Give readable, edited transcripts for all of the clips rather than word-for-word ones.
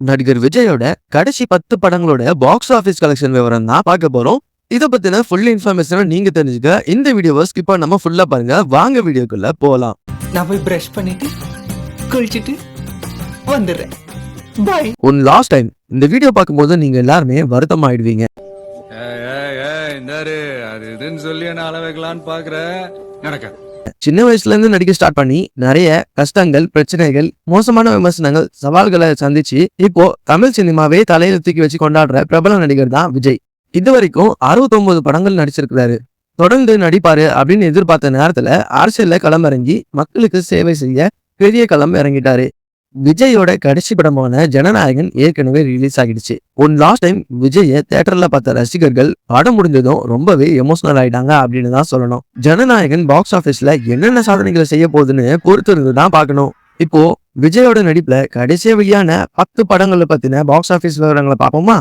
நடிகர் விஜயோட கடைசி 10 படங்களோட பாக்ஸ் ஆபீஸ் கலெக்ஷன் விவரம் தான் பார்க்க போறோம். இதை பத்தின ஃபுல் இன்ஃபர்மேஷனை நீங்க தெரிஞ்சுக்க இந்த வீடியோவை ஸ்கிப் பண்ணாம ஃபுல்லா பாருங்க. வாங்க வீடியோக்குள்ள போலாம். நான் போய் பிரஷ் பண்ணிட்டு குளிச்சிட்டு வந்துடுறேன். பை. ஒன் லாஸ்ட் டைம் இந்த வீடியோ பார்க்கும்போது நீங்க எல்லாருமே வருத்தம் ஆயிடுவீங்க. சொல்லி என்ன அளவைக்கலான்னு பாக்குற நடக்க சின்ன வயசுல இருந்து நடிக்க ஸ்டார்ட் பண்ணி நிறைய கஷ்டங்கள், பிரச்சனைகள், மோசமான விமர்சனங்கள், சவால்களை சந்திச்சு இப்போ தமிழ் சினிமாவே தலையில தூக்கி வச்சு கொண்டாடுற பிரபல நடிகர் தான் விஜய். இது வரைக்கும் 69 படங்கள் நடிச்சிருக்கிறாரு. தொடர்ந்து நடிப்பாரு அப்படின்னு எதிர்பார்த்த நேரத்துல அரசியல்ல களமிறங்கி மக்களுக்கு சேவை செய்ய பெரிய களம் இறங்கிட்டாரு. விஜயோட கடைசி படமான ஜனநாயகன் ஏற்கனவே ரிலீஸ் ஆகிடுச்சு. ஒன் லாஸ்ட் டைம் விஜய தியேட்டர்ல பார்த்த ரசிகர்கள் படம் முடிஞ்சதும் ரொம்பவே எமோஷனல் ஆயிட்டாங்க அப்படின்னு தான் சொல்லணும். ஜனநாயகன் பாக்ஸ் ஆபீஸ்ல என்னென்ன சாதனைகளை செய்ய போகுதுன்னு பொறுத்திருந்து தான் பார்க்கணும். இப்போ விஜயோட நடிப்புல கடைசியா வெளியான 10 படங்களை பத்தின பாக்ஸ் ஆபீஸ் விவரங்களை பார்ப்போமா?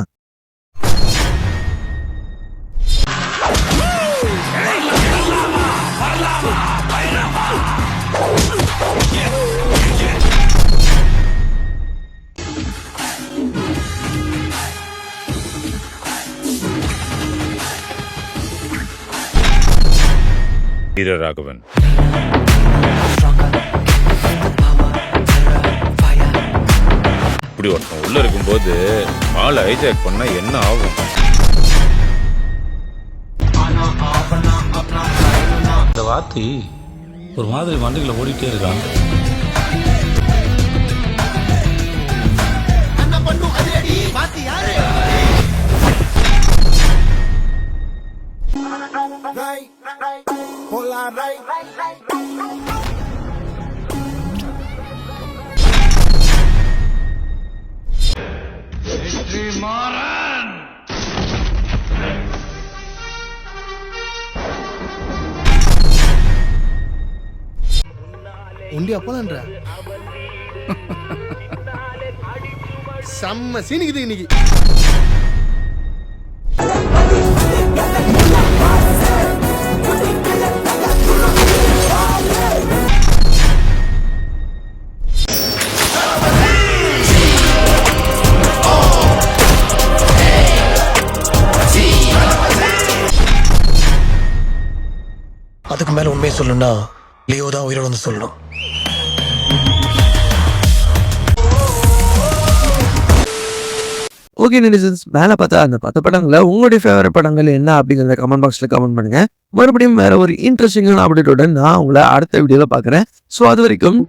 வீரராகவன், இப்படி ஒருத்தன் உள்ள இருக்கும்போது ஆளை ஹைஜாக் பண்ணா என்ன ஆகும்? இந்த வாத்தி ஒரு மாதிரி வண்டிகளை ஓடிட்டே இருக்கான். உண்டி அப்பதான்ற செம்ம சீனிக்குது இன்னைக்கு. அதுக்கு மேல உண்மையை சொல்லணும்னா லியோ தான் உயிரோட வந்து சொல்லணும். ஓகே நெட்டிசன்ஸ், மேல பார்த்தா அந்த 10 படங்களை உங்களுடைய ஃபேவரட் படங்கள் என்ன அப்படிங்கிறத கமெண்ட் பாக்ஸ்ல கமெண்ட் பண்ணுங்க. மறுபடியும் வேற ஒரு இன்ட்ரெஸ்டிங்கான அப்டேட்டோட நான் உங்களை அடுத்த வீடியோல பாக்குறேன். ஸோ அது வரைக்கும்